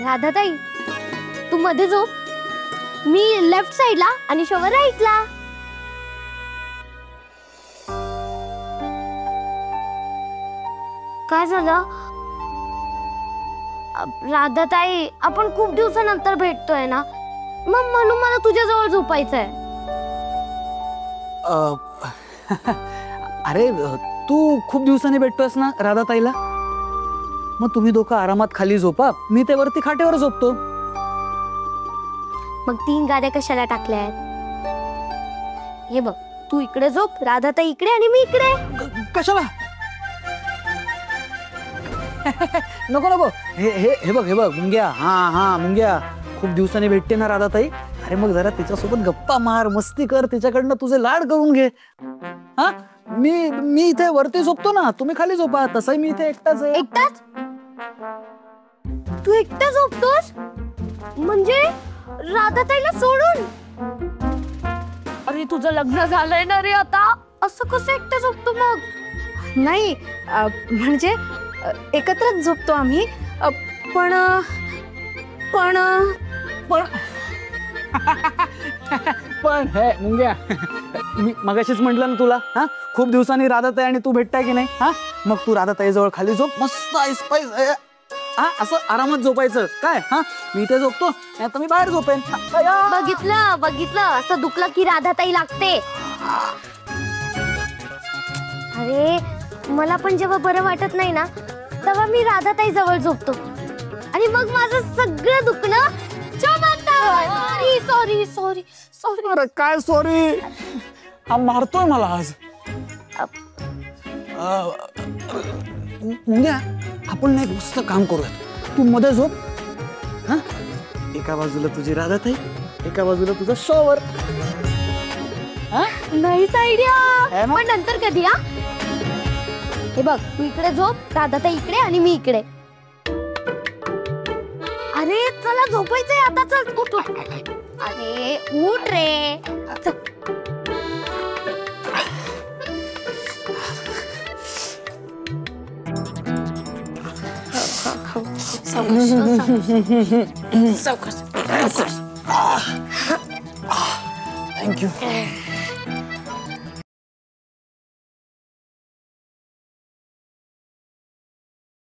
राधाताई तू मध्ये झोप, मी लेफ्ट साइडला आणि शोवर राईटला. काय झालं राधाताई? आपण खूप दिवसानंतर भेटतोय ना, मग म्हणून मला तुझ्या जवळ झोपायचंय. अरे तू खूप दिवसांनी भेटतोयस ना राधाताईला, मग तुम्ही दोघं आरामात खाली झोपा, मी ते वरती खाटेवर झोपतो. मग 3 गाद्या कशाला टाकल्या आहेत? हे बघ, तू इकडे झोप, राधाताई इकडे आणि मी इकडे. कशाला? नको नको, हे हे हे बघ मुंग्या. हा मुंग्या, खूप दिवसांनी भेटते ना राधाताई, अरे मग जरा तिच्यासोबत गप्पा मार, मस्ती कर, तिच्याकडनं तुझे लाड करून घे. हा मी इथे वरती झोपतो ना, तुम्ही खाली झोपा. तसंही मी इथे एकटाच आहे. एकटाच? तू एकटा झोपतोस म्हणजे राधाताईला सोडून? अरे तुझं लग्न झालंय ना रे आता, असं कसं एकटा झोपतो मग? नाही म्हणजे एकत्रच झोपतो आम्ही, पण पण पण पण हे मुंग्या, मी मगाशीच म्हटलं ना तुला, हा खूप दिवसांनी राधाताई आणि तू भेटताय की नाही. हा मग तू राधाताई जवळ खाली झोप, मस्त आईस्पाईस, हा असं आरामात झोपायचं काय. हा मी इथे झोपतो, नाही तर मी बाहेर झोपेन. बघितलं बघितलं, असं दुखलं की राधाताई लागते. अरे मला पण जेव्हा बरं वाटत नाही ना, तेव्हा मी राधाताई जवळ झोपतो आणि मग माझं सगळं दुखणं सॉरी सॉरी सॉरी. अरे काय सॉरी, हा मारतोय मला आज. मुंग्या, आपण एक मस्त काम करूयात, तू मध्ये झोप. हा एका बाजूला तुझी राधाताई, एका बाजूला तुझा शॉवर. Nice idea. पण नंतर कधी? हा हे बघ, तू इकडे झोप, राधाताई इकडे आणि मी इकडे. अरे चला झोपायचंय आता, चल उठ उठ. अरे उठ रे, चल. थँक्यू.